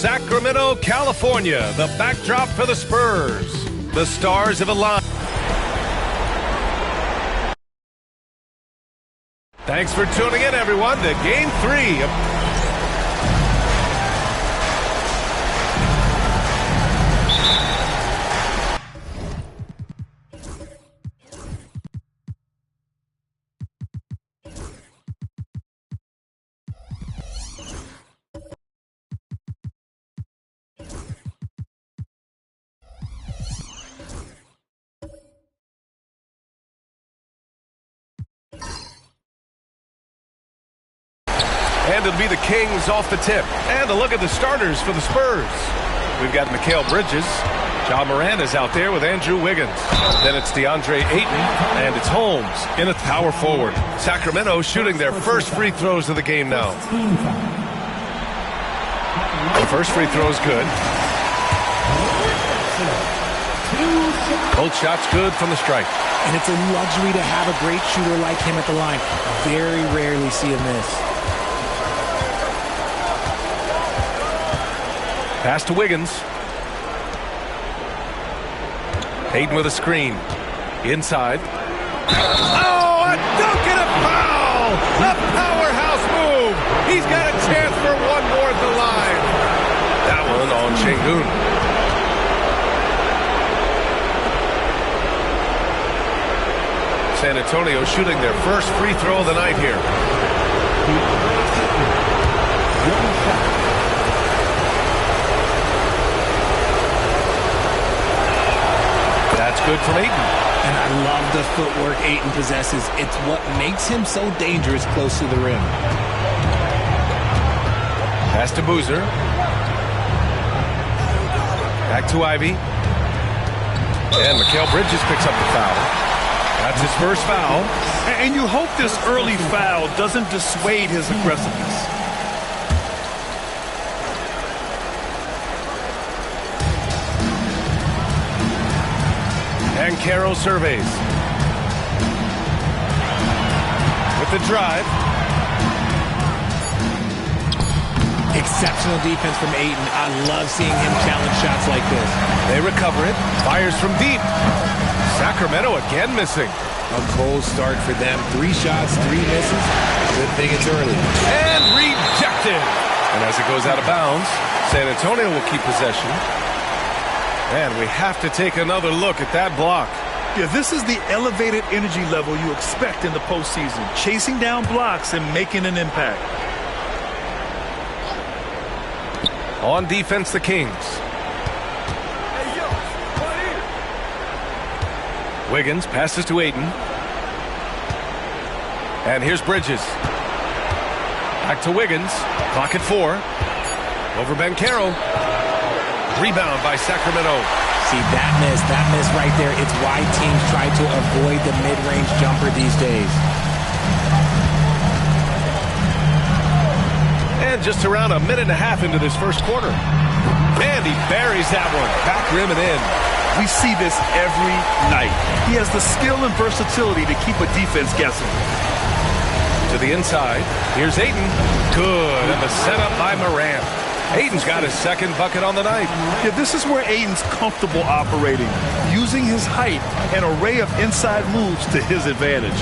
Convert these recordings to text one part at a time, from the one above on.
Sacramento, California, the backdrop for the Spurs. The stars have aligned. Thanks for tuning in, everyone, to Game 3 of And it'll be the Kings off the tip. And a look at the starters for the Spurs. We've got Mikal Bridges. Ja Morant is out there with Andrew Wiggins. Then it's DeAndre Ayton. And it's Holmes in at power forward. Sacramento shooting their first free throws of the game now. The first free throw is good. Both shots good from the strike. And it's a luxury to have a great shooter like him at the line. Very rarely see him miss. Pass to Wiggins. Ayton with a screen. Inside. Oh, a dunk and a foul! A powerhouse move! He's got a chance for one more at the line. That one on Sengun. San Antonio shooting their first free throw of the night here. That's good from Ayton. And I love the footwork Ayton possesses. It's what makes him so dangerous close to the rim. Pass to Boozer. Back to Ivy. And Mikal Bridges picks up the foul. That's his first foul. And you hope this early foul doesn't dissuade his aggressiveness. And Caro surveys. With the drive. Exceptional defense from Ayton. I love seeing him challenge shots like this. They recover it. Fires from deep. Sacramento again missing. A cold start for them. 3 shots, 3 misses. Good thing it's early. And rejected. And as it goes out of bounds, San Antonio will keep possession. And we have to take another look at that block. Yeah, this is the elevated energy level you expect in the postseason. Chasing down blocks and making an impact. On defense, the Kings. Wiggins passes to Ayton. And here's Bridges. Back to Wiggins. Clock at 4. Over Caro. Rebound by Sacramento. See, that miss right there. It's why teams try to avoid the mid-range jumper these days. And just around a minute and a half into this first quarter. And he buries that one. Back rim and in. We see this every night. He has the skill and versatility to keep a defense guessing. To the inside. Here's Ayton. Good. And the setup by Morant. Ayton's got his second bucket on the night. Yeah, this is where Ayton's comfortable operating, using his height and array of inside moves to his advantage.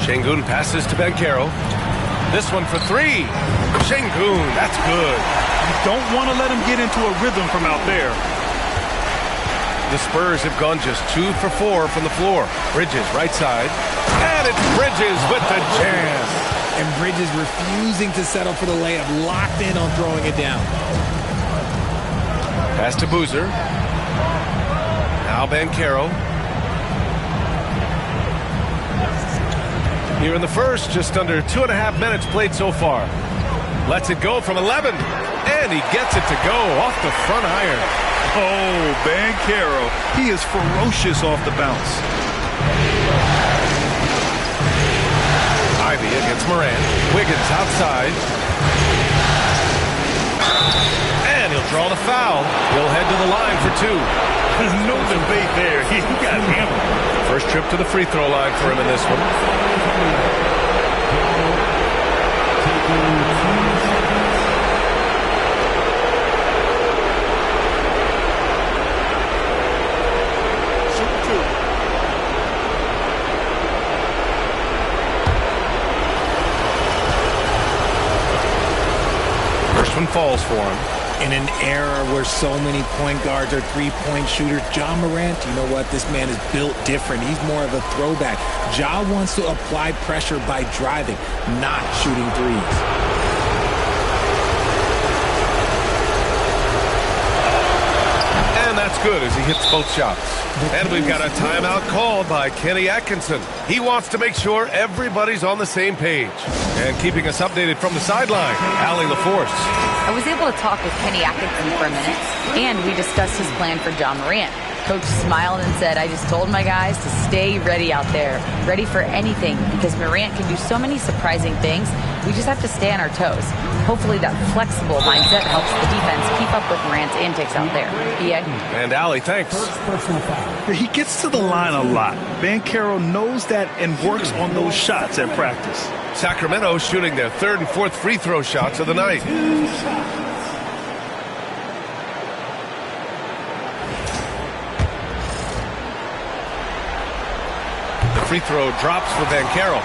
Sengun passes to Caro. This one for 3. Sengun, that's good. You don't want to let him get into a rhythm from out there. The Spurs have gone just 2 for 4 from the floor. Bridges, right side. And it's Bridges with the jam. And Bridges refusing to settle for the layup, locked in on throwing it down. Pass to Boozer. Now Caro. Here in the first, just under 2.5 minutes played so far. Lets it go from 11. And he gets it to go off the front iron. Oh, Caro. He is ferocious off the bounce. Ivy against Morant. Wiggins outside. And he'll draw the foul. He'll head to the line for 2. No debate there. He got hammered. First trip to the free throw line for him in this one. one falls for him. In an era where so many point guards are three-point shooters, Ja Morant, you know what? This man is built different. He's more of a throwback. Ja wants to apply pressure by driving, not shooting threes. And that's good as he hits both shots. And we've got a timeout called by Kenny Atkinson. He wants to make sure everybody's on the same page. And keeping us updated from the sideline, Allie LaForce. I was able to talk with Kenny Atkinson for a minute, and we discussed his plan for Ja Morant. Coach smiled and said, I just told my guys to stay ready out there, ready for anything, because Morant can do so many surprising things. We just have to stay on our toes. Hopefully that flexible mindset helps the defense keep up with Morant's antics out there. B.A. And Allie, thanks. He gets to the line a lot. Banchero knows that and works on those shots at practice. Sacramento shooting their third and fourth free throw shots of the night. The free throw drops for Banchero.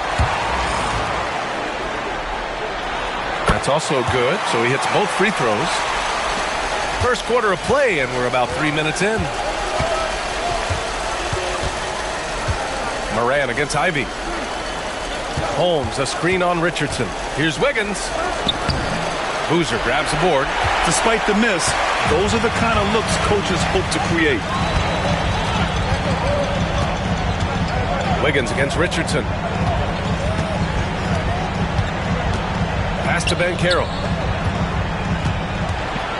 That's also good, so he hits both free throws. First quarter of play, and we're about 3 minutes in. Moran against Ivy. Holmes, a screen on Richardson. Here's Wiggins. Boozer grabs the board. Despite the miss, those are the kind of looks coaches hope to create. Wiggins against Richardson. Pass to Banchero.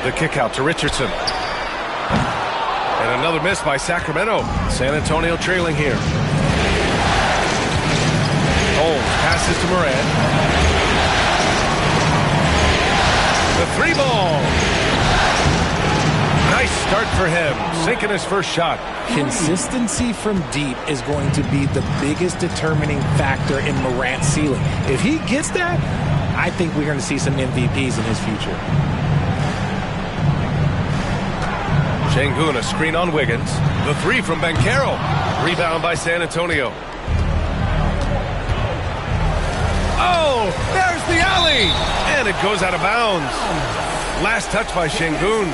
The kick out to Richardson. And another miss by Sacramento. San Antonio trailing here. Holmes passes to Moran. The three ball. Nice start for him, sinking his first shot. Consistency from deep is going to be the biggest determining factor in Morant's ceiling. If he gets that, I think we're going to see some MVPs in his future. Şengün, a screen on Wiggins. The three from Banchero. Rebound by San Antonio. Oh, there's the alley! And it goes out of bounds. Last touch by Şengün.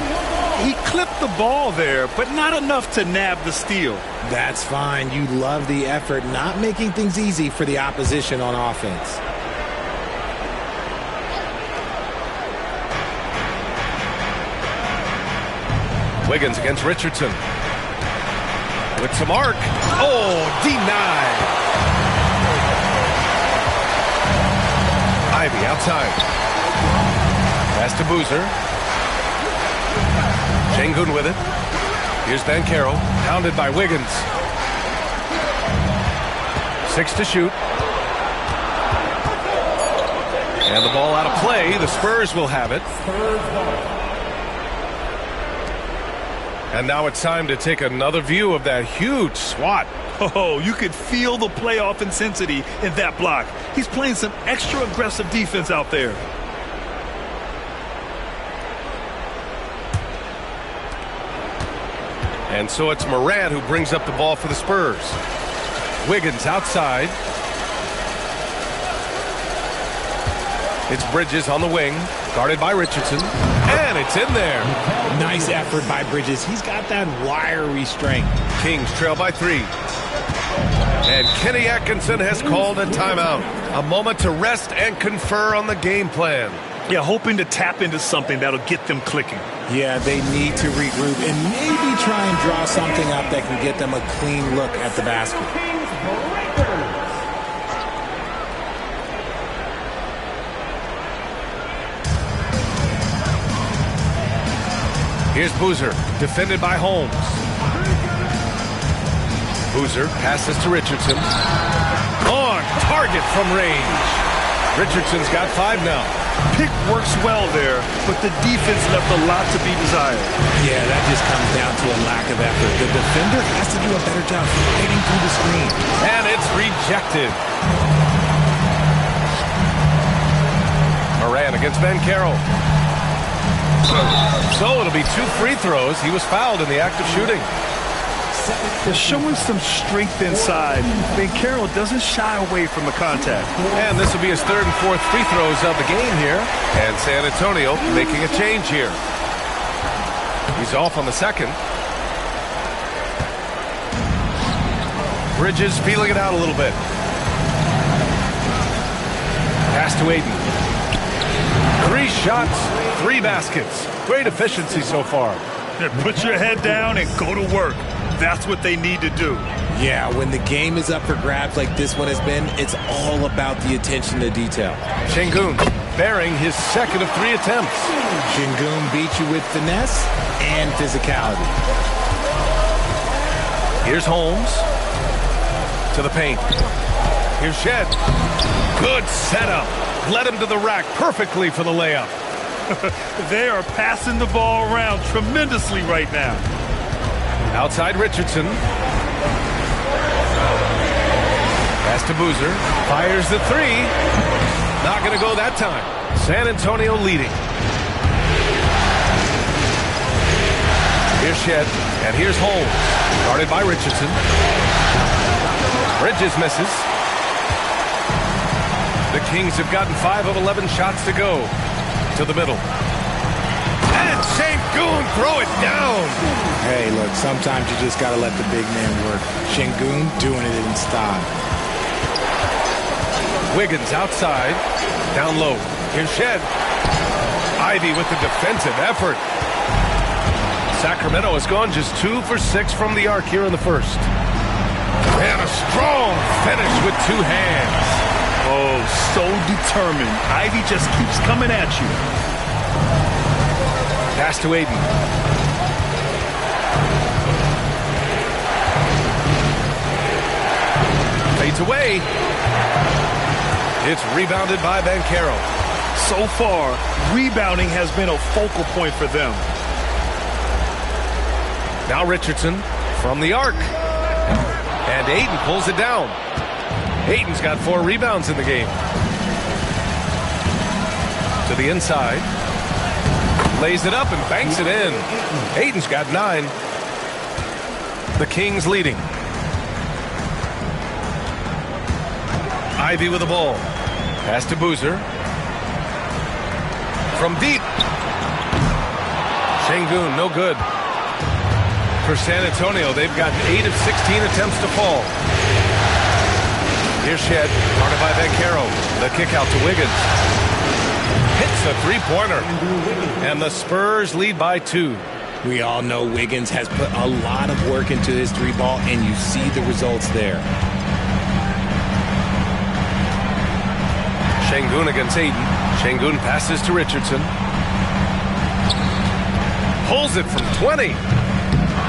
He clipped the ball there, but not enough to nab the steal. That's fine. You love the effort, not making things easy for the opposition on offense. Wiggins against Richardson. With some arc. Oh, denied. Ivy outside. Pass to Boozer. Şengün with it. Here's Banchero, pounded by Wiggins. 6 to shoot. And the ball out of play. The Spurs will have it. And now it's time to take another view of that huge swat. Oh, you could feel the playoff intensity in that block. He's playing some extra aggressive defense out there. And so it's Morant who brings up the ball for the Spurs. Wiggins outside. It's Bridges on the wing, guarded by Richardson. And it's in there. Nice effort by Bridges. He's got that wiry strength. Kings trail by 3. And Kenny Atkinson has called a timeout. A moment to rest and confer on the game plan. Yeah, hoping to tap into something that'll get them clicking. Yeah, they need to regroup and maybe try and draw something up that can get them a clean look at the basket. Here's Boozer, defended by Holmes. Boozer passes to Richardson. On target from range. Richardson's got 5 now. Pick works well there, but the defense left a lot to be desired. Yeah, that just comes down to a lack of effort. The defender has to do a better job fighting through the screen. And it's rejected. Moran against Banchero. So it'll be 2 free throws. He was fouled in the act of shooting. They're showing some strength inside. Banchero doesn't shy away from the contact. And this will be his third and fourth free throws of the game here. And San Antonio making a change here. He's off on the second. Bridges feeling it out a little bit. Pass to Aiden. 3 shots, 3 baskets. Great efficiency so far. Put your head down and go to work. That's what they need to do. Yeah, when the game is up for grabs like this one has been, it's all about the attention to detail. Şengün bearing his second of 3 attempts. Şengün beat you with finesse and physicality. Here's Holmes to the paint. Here's Shed. Good setup. Led him to the rack perfectly for the layup. They are passing the ball around tremendously right now. Outside Richardson. Pass to Boozer. Fires the 3. Not going to go that time. San Antonio leading. Here's Shed. And here's Holmes. Guarded by Richardson. Bridges misses. The Kings have gotten 5 of 11 shots to go. To the middle. And Şengün throw it down. Hey, look, sometimes you just got to let the big man work. Şengün doing it in style. Wiggins outside. Down low. Here's Shed. Ivy with the defensive effort. Sacramento has gone just 2 for 6 from the arc here in the first. And a strong finish with 2 hands. Oh, so determined. Ivy just keeps coming at you. Pass to Aiden. Fades away. It's rebounded by Banchero. So far, rebounding has been a focal point for them. Now Richardson from the arc. And Aiden pulls it down. Aiden's got 4 rebounds in the game. To the inside. Lays it up and banks it in. Aiden's got 9. The Kings leading. Ivy with the ball. Pass to Boozer. From deep. Şengün, no good. For San Antonio, they've got 8 of 16 attempts to fall. Here's Shed, guarded by Banchero. The kick out to Wiggins. Hits a 3-pointer. And the Spurs lead by 2. We all know Wiggins has put a lot of work into his 3-ball, and you see the results there. Şengün against Aiden. Şengün passes to Richardson. Pulls it from 20.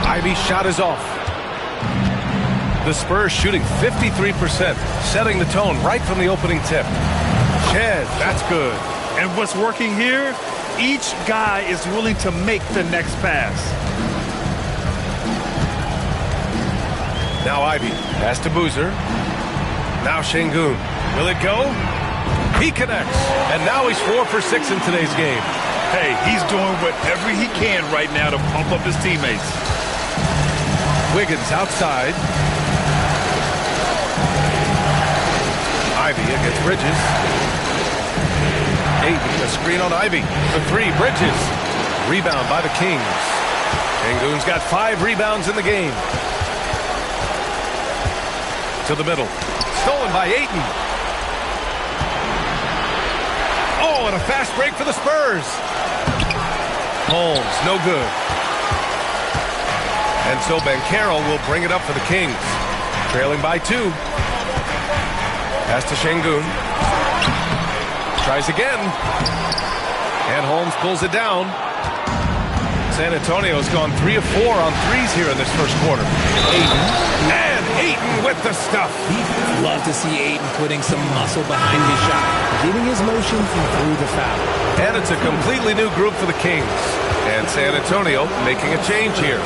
Ivy's shot is off. The Spurs shooting 53%, setting the tone right from the opening tip. Shed, that's good. And what's working here, each guy is willing to make the next pass. Now Ivy, pass to Boozer. Now Şengün. Will it go? He connects, and now he's 4 for 6 in today's game. Hey, he's doing whatever he can right now to pump up his teammates. Wiggins outside. Ivy against Bridges. Aiden, a screen on Ivy. For 3, Bridges. Rebound by the Kings. Şengün's got 5 rebounds in the game. To the middle. Stolen by Aiden. Oh, and a fast break for the Spurs. Holmes, no good. And so Banchero will bring it up for the Kings. Trailing by 2. Pass to Şengün. Tries again. And Holmes pulls it down. San Antonio's gone 3 of 4 on 3s here in this first quarter. Aiden. And Aiden with the stuff. Love to see Aiden putting some muscle behind his shot, getting his motion through the foul. And it's a completely new group for the Kings. And San Antonio making a change here.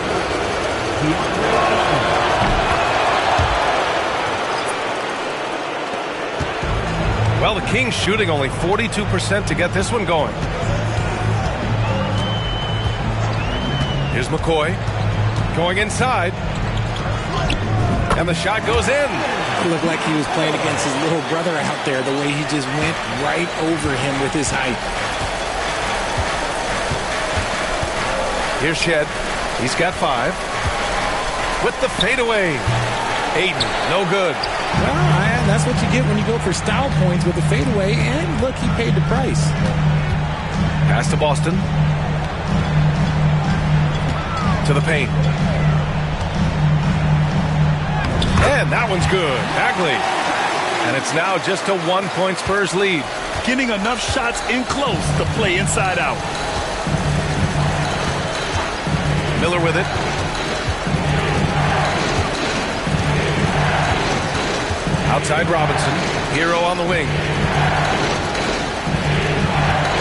Well, the Kings shooting only 42% to get this one going. Here's McCoy going inside. And the shot goes in. It looked like he was playing against his little brother out there, the way he just went right over him with his height. Here's Shed. He's got 5. With the fadeaway. Aiden, no good. Well, that's what you get when you go for style points with the fadeaway. And look, he paid the price. Pass to Boston. To the paint. And that one's good. Bagley. And it's now just a 1-point Spurs lead. Getting enough shots in close to play inside out. Miller with it. Outside Robinson. Hero on the wing.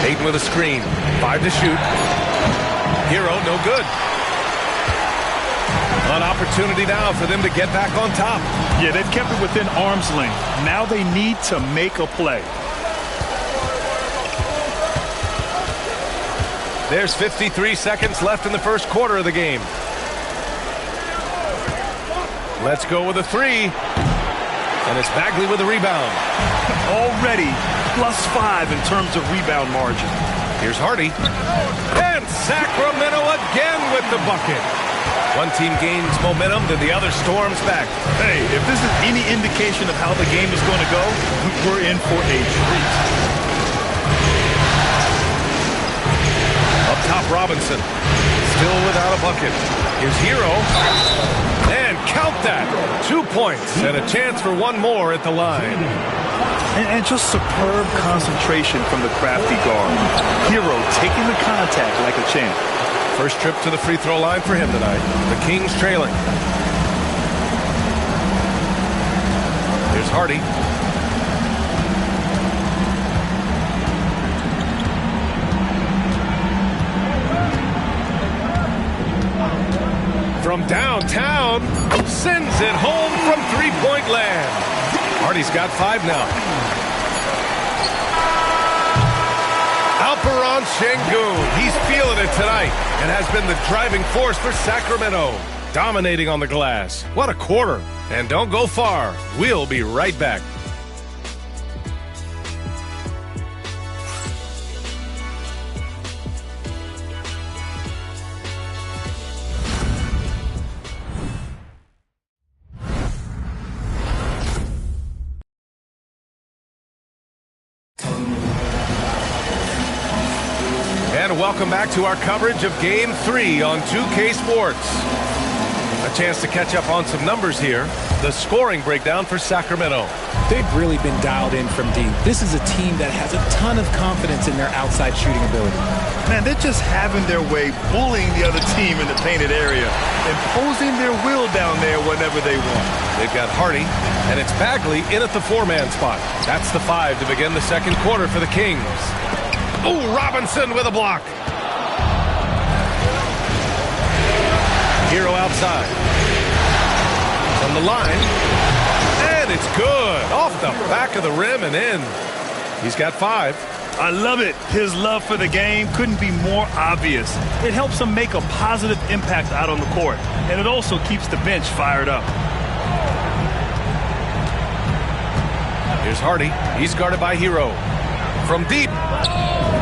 Aiden with a screen. 5 to shoot. Hero, no good. An opportunity now for them to get back on top. Yeah, they've kept it within arm's length. Now they need to make a play. There's 53 seconds left in the first quarter of the game. Let's go with a 3. And it's Bagley with the rebound. Already +5 in terms of rebound margin. Here's Hardy. And Sacramento again with the bucket. One team gains momentum, then the other storms back. Hey, if this is any indication of how the game is going to go, we're in for a treat. Up top, Robinson. Still without a bucket. Here's Hero. And count that. 2 points and a chance for one more at the line. And just superb concentration from the crafty guard. Hero taking the contact like a champ. First trip to the free throw line for him tonight. The Kings trailing. Here's Hardy. From downtown, sends it home from three-point land. Hardy's got 5 now. Alperon Şengün, he's feeling it tonight and has been the driving force for Sacramento. Dominating on the glass. What a quarter. And don't go far. We'll be right back. And welcome back to our coverage of Game 3 on 2K Sports. A chance to catch up on some numbers here. The scoring breakdown for Sacramento. They've really been dialed in from deep. This is a team that has a ton of confidence in their outside shooting ability. Man, they're just having their way, bullying the other team in the painted area, imposing their will down there whenever they want. They've got Hardy, and it's Bagley in at the 4-man spot. That's the 5 to begin the second quarter for the Kings. Oh, Robinson with a block. Hero outside. From the line. And it's good. Off the back of the rim and in. He's got 5. I love it. His love for the game couldn't be more obvious. It helps him make a positive impact out on the court. And it also keeps the bench fired up. Here's Hardy. He's guarded by Hero. From deep.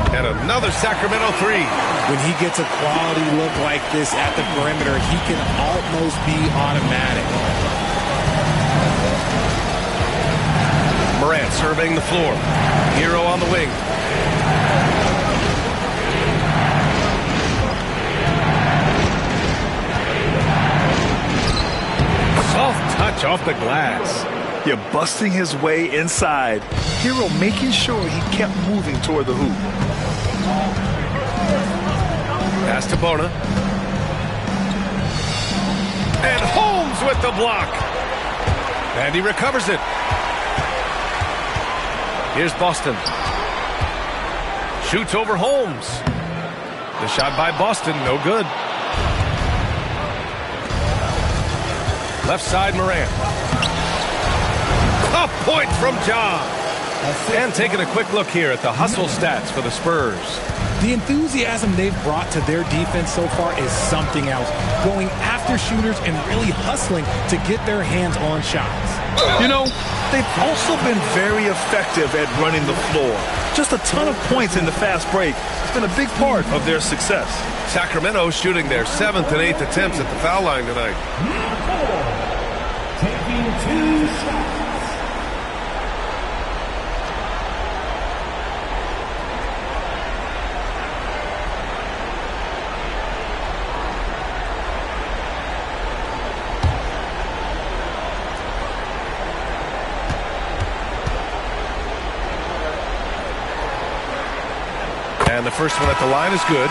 And another Sacramento 3. When he gets a quality look like this at the perimeter, he can almost be automatic. Morant surveying the floor. Hero on the wing. Soft touch off the glass. You're busting his way inside. Hero making sure he kept moving toward the hoop. Pass to Bona. And Holmes with the block. And he recovers it. Here's Boston. Shoots over Holmes. The shot by Boston, no good. Left side, Morant. A point from Ja. And taking a quick look here at the hustle stats for the Spurs. The enthusiasm they've brought to their defense so far is something else. Going after shooters and really hustling to get their hands on shots. You know, they've also been very effective at running the floor. Just a ton of points in the fast break. It's been a big part of their success. Sacramento shooting their 7th and 8th attempts at the foul line tonight. Taking 2 shots. And the first one at the line is good.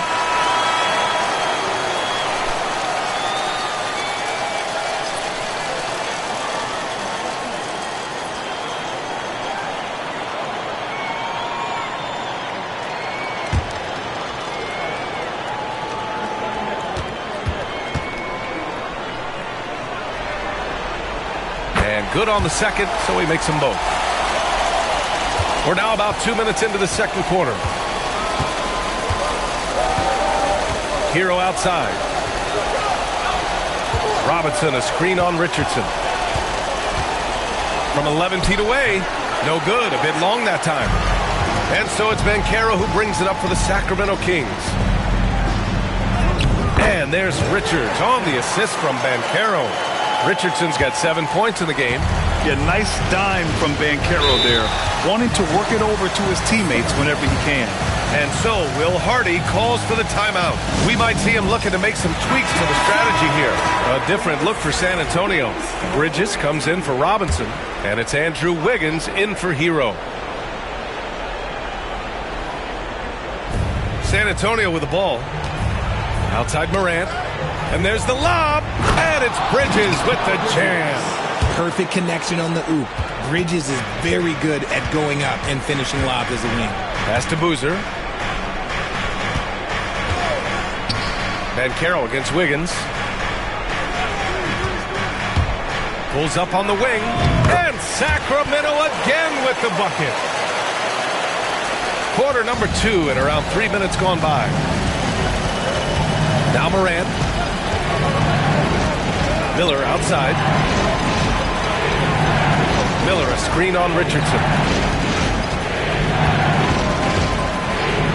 And good on the second, so he makes them both. We're now about 2 minutes into the second quarter. Hero outside. Robinson, a screen on Richardson. From 11 feet away. No good. A bit long that time. And so it's Banchero who brings it up for the Sacramento Kings. And there's Richards on the assist from Banchero. Richardson's got 7 points in the game. Yeah, nice dime from Banchero there. Wanting to work it over to his teammates whenever he can. And so Will Hardy calls for the timeout. We might see him looking to make some tweaks to the strategy here. A different look for San Antonio. Bridges comes in for Robinson, and it's Andrew Wiggins in for Hero. San Antonio with the ball. Outside Morant. And there's the lob. And it's Bridges with the jam. Perfect connection on the oop. Bridges is very good at going up and finishing lobs as a wing. Pass to Boozer. Banchero against Wiggins. Pulls up on the wing. And Sacramento again with the bucket. Quarter number 2 and around 3 minutes gone by. Now Morant. Miller outside. Miller, a screen on Richardson.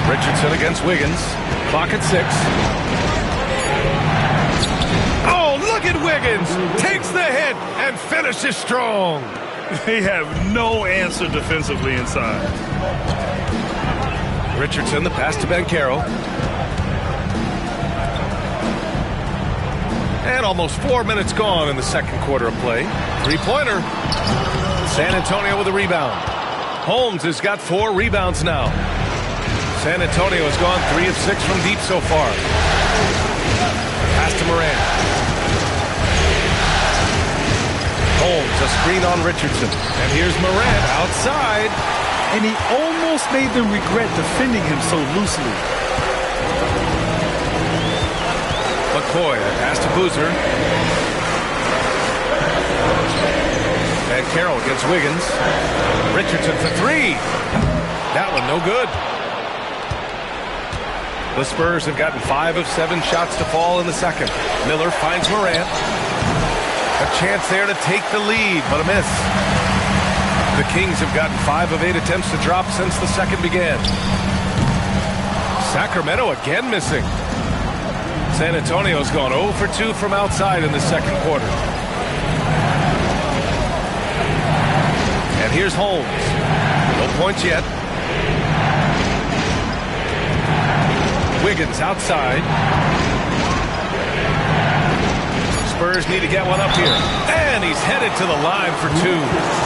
Richardson against Wiggins. Clock at 6. Oh, look at Wiggins. Takes the hit and finishes strong. They have no answer defensively inside. Richardson, the pass to Banchero. And almost 4 minutes gone in the second quarter of play. Three-pointer. San Antonio with a rebound. Holmes has got 4 rebounds now. San Antonio has gone 3 of 6 from deep so far. Pass to Morant. Holmes, a screen on Richardson. And here's Morant outside. And he almost made them regret defending him so loosely. McCoy, a pass to Boozer. Banchero against Wiggins. Richardson for 3. That one no good. The Spurs have gotten 5 of 7 shots to fall in the second. Miller finds Morant. A chance there to take the lead, but a miss. The Kings have gotten 5 of 8 attempts to drop since the second began. Sacramento again missing. San Antonio's gone 0 for 2 from outside in the second quarter. And here's Holmes. No points yet. Wiggins outside. Spurs need to get one up here. And he's headed to the line for 2.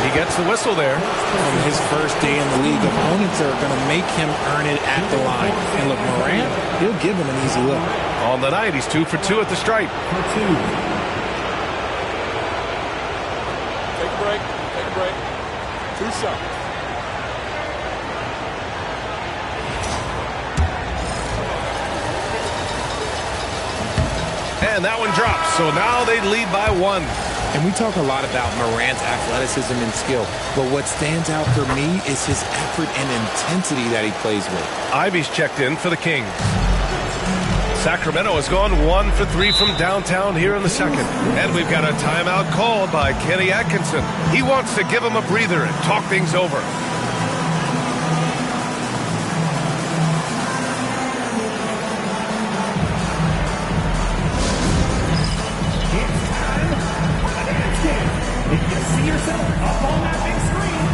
He gets the whistle there. From his first day in the league, opponents are going to make him earn it at the line. And look, Morant, he'll give him an easy look. On the night, he's 2 for 2 at the stripe. Take a break. Take a break. 2 shots. And that one drops. So now they lead by 1. And we talk a lot about Morant's athleticism and skill, but what stands out for me is his effort and intensity that he plays with. Ivy's checked in for the Kings. Sacramento has gone 1 for 3 from downtown here in the second. And we've got a timeout called by Kenny Atkinson. He wants to give him a breather and talk things over. If you see yourself up on that big screen,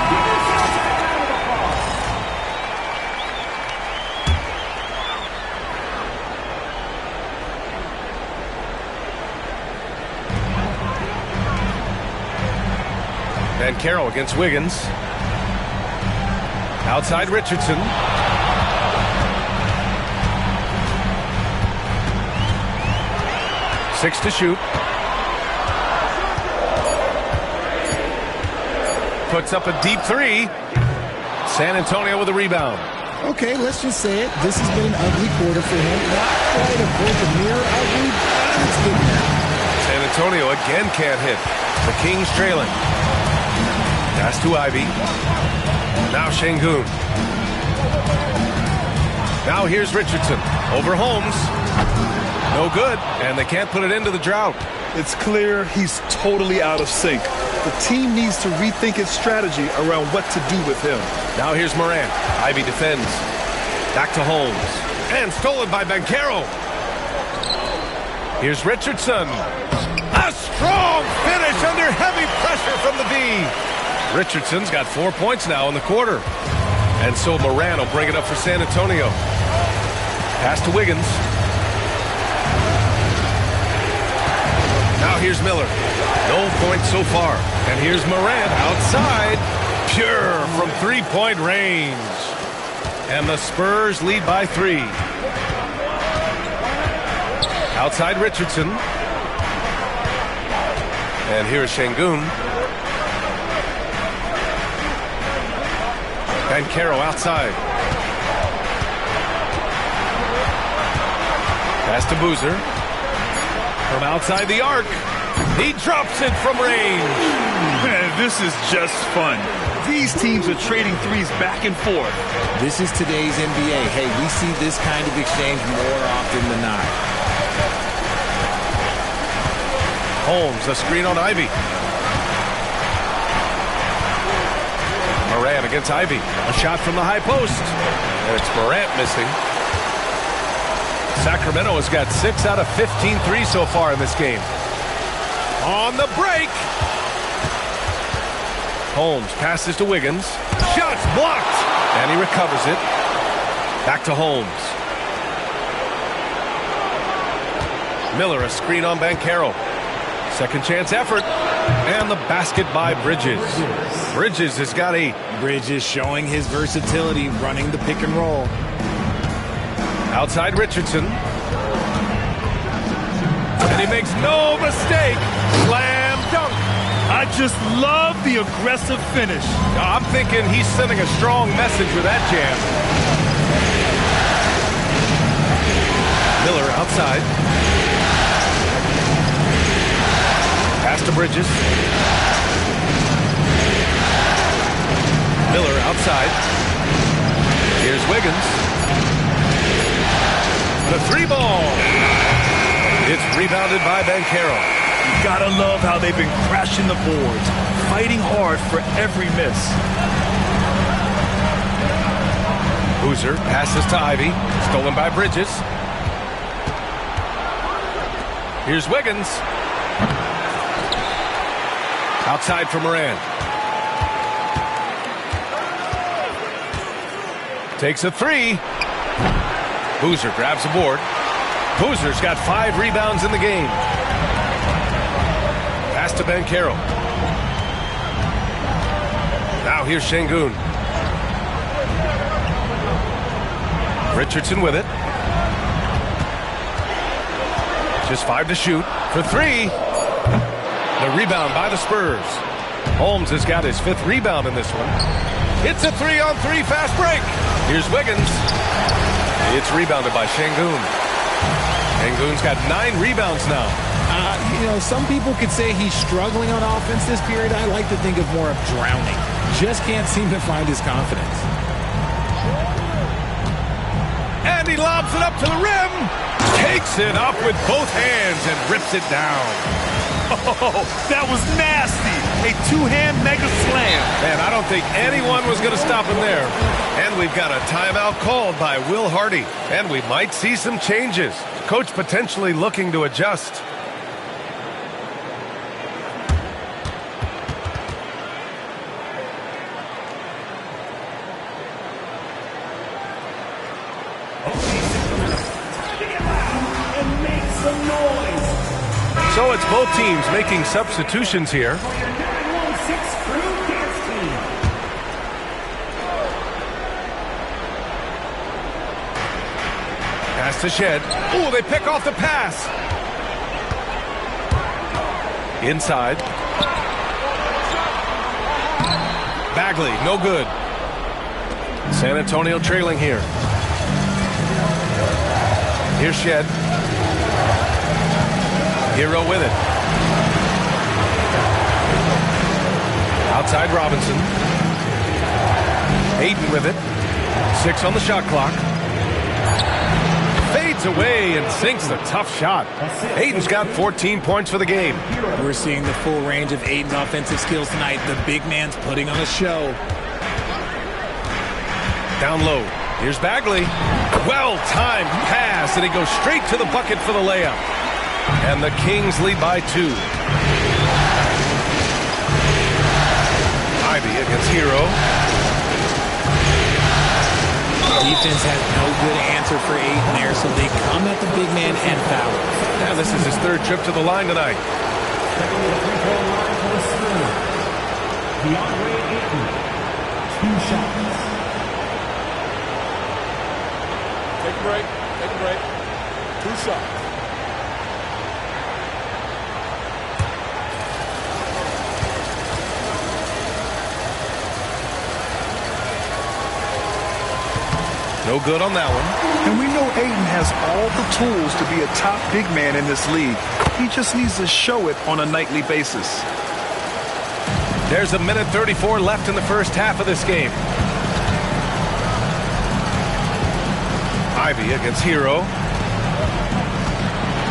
give yourself a round of applause. Van Carroll against Wiggins. Outside Richardson. Six to shoot. Puts up a deep three. San Antonio with a rebound. Okay, let's just say it. This has been an ugly quarter for him. Not quite a break of mirror ugly, but it's getting there. San Antonio again can't hit. The Kings trailing. Pass to Ivy. Now Şengün. Now here's Richardson. Over Holmes. No good, and they can't put it into the drought. It's clear he's totally out of sync. The team needs to rethink its strategy around what to do with him. Now here's Morant. Ivy defends. Back to Holmes. And stolen by Banchero. Here's Richardson. A strong finish under heavy pressure from the D. Richardson's got 4 points now in the quarter. And so Morant will bring it up for San Antonio. Pass to Wiggins. Now here's Miller. No points so far. And here's Morant outside. Pure from three-point range. And the Spurs lead by 3. Outside Richardson. And here's Şengün. Banchero outside. Pass to Boozer. From outside the arc. He drops it from range. Man, this is just fun. These teams are trading threes back and forth. This is today's NBA. Hey, we see this kind of exchange more often than not. Holmes, a screen on Ivy. Morant against Ivy. A shot from the high post. And it's Morant missing. Sacramento has got 6 out of 15 threes so far in this game. On the break. Holmes passes to Wiggins. Shots blocked. And he recovers it. Back to Holmes. Miller, a screen on Banchero. Second chance effort. And the basket by Bridges. Bridges has got 8. Bridges showing his versatility, running the pick and roll. Outside Richardson. And he makes no mistake. Slam dunk. I just love the aggressive finish. I'm thinking he's sending a strong message with that jam. Miller outside. Pass to Bridges. Miller outside. Here's Wiggins. The 3-ball. It's rebounded by Banchero. You gotta love how they've been crashing the boards, fighting hard for every miss. Boozer passes to Ivy. Stolen by Bridges. Here's Wiggins. Outside for Morant. Takes a 3. Boozer grabs the board. Boozer's got 5 rebounds in the game. Pass to Banchero. Now here's Şengün. Richardson with it. Just 5 to shoot. For 3. The rebound by the Spurs. Holmes has got his 5th rebound in this one. It's a 3-on-3 fast break. Here's Wiggins. It's rebounded by Şengün. Şengün's got 9 rebounds now. Some people could say he's struggling on offense this period. I like to think of more of drowning. Just can't seem to find his confidence. And he lobs it up to the rim. Takes it up with both hands and rips it down. Oh, that was nasty. A two-hand mega slam. Man, I don't think anyone was going to stop him there. And we've got a timeout called by Will Hardy. And we might see some changes. Coach potentially looking to adjust. So it's both teams making substitutions here. Pass to Shed. Oh, they pick off the pass. Inside. Bagley, no good. San Antonio trailing here. Here's Shed. Hero with it. Outside Robinson. Ayton with it. 6 on the shot clock. Fades away and sinks a tough shot. Ayton's got 14 points for the game. We're seeing the full range of Ayton's offensive skills tonight. The big man's putting on a show. Down low. Here's Bagley. Well-timed pass, and he goes straight to the bucket for the layup. And the Kings lead by 2. Ivy against Hero. Defense has no good answer for Ayton there, so they come at the big man and foul. Now this is his 3rd trip to the line tonight. Take a break. Take a break. 2 shots. No good on that one. And we know Ayton has all the tools to be a top big man in this league. He just needs to show it on a nightly basis. There's a minute 34 left in the first half of this game. Ivy against Hero.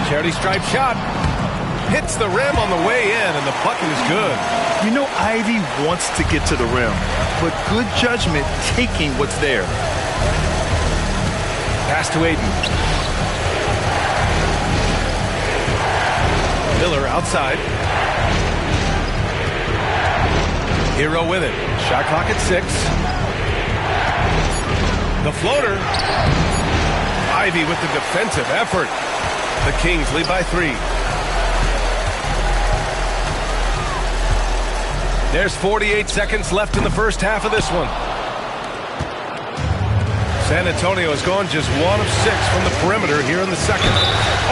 Charity stripe shot. Hits the rim on the way in, and the bucket is good. You know Ivy wants to get to the rim, but good judgment taking what's there. Pass to Ayton. Miller outside. Hero with it. Shot clock at 6. The floater. Ivy with the defensive effort. The Kings lead by 3. There's 48 seconds left in the first half of this one. San Antonio has gone just 1 of 6 from the perimeter here in the second.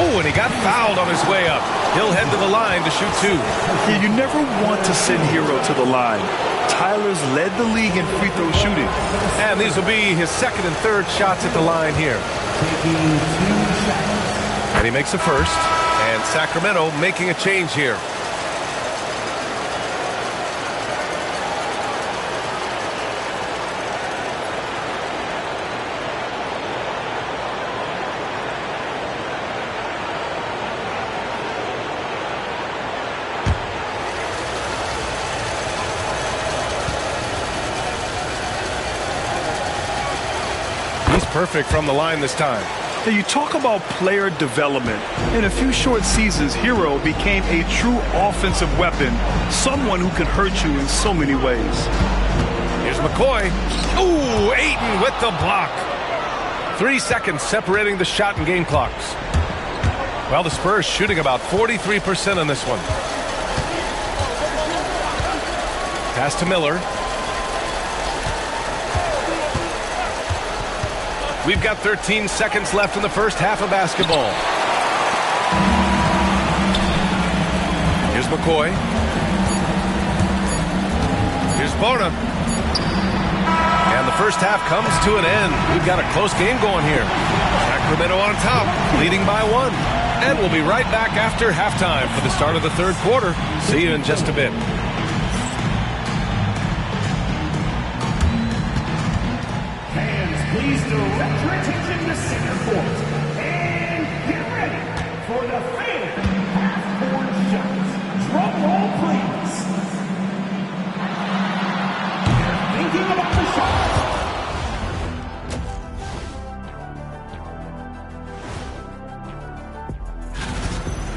Oh, and he got fouled on his way up. He'll head to the line to shoot 2. Yeah, you never want to send Hero to the line. Tyler's led the league in free throw shooting. And these will be his 2nd and 3rd shots at the line here. And he makes a first. And Sacramento making a change here. Perfect from the line this time. Now you talk about player development. In a few short seasons, Hero became a true offensive weapon, someone who can hurt you in so many ways. Here's McCoy. Ooh, Ayton with the block. 3 seconds separating the shot and game clocks. Well, the Spurs shooting about 43% on this one. Pass to Miller. We've got 13 seconds left in the first half of basketball. Here's McCoy. Here's Bona. And the first half comes to an end. We've got a close game going here. Sacramento on top, leading by 1. And we'll be right back after halftime for the start of the third quarter. See you in just a bit. Fans, please direct your attention to center court. And get ready for the fan half-court shots. Drum roll, please. They're thinking about the shot.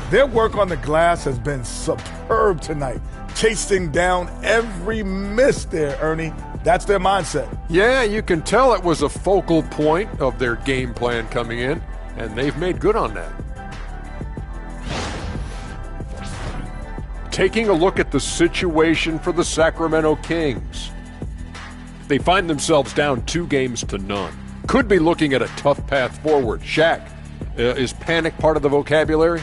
Their work on the glass has been superb tonight, chasing down every miss there, Ernie. That's their mindset. Yeah, you can tell it was a focal point of their game plan coming in, and they've made good on that. Taking a look at the situation for the Sacramento Kings. They find themselves down 2-0. Could be looking at a tough path forward. Shaq, is panic part of the vocabulary?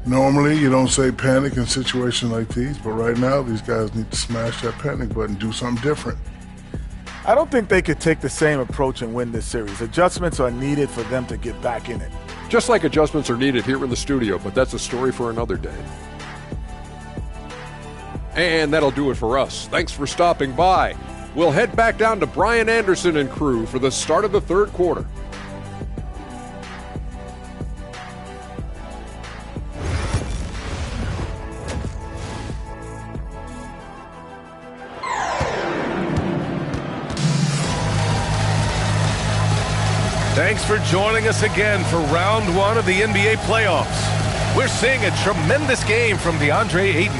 Normally, you don't say panic in situations like these, but right now, these guys need to smash that panic button, do something different. I don't think they could take the same approach and win this series. Adjustments are needed for them to get back in it. Just like adjustments are needed here in the studio, but that's a story for another day. And that'll do it for us. Thanks for stopping by. We'll head back down to Brian Anderson and crew for the start of the third quarter. Thanks for joining us again for round one of the NBA playoffs. We're seeing a tremendous game from DeAndre Ayton.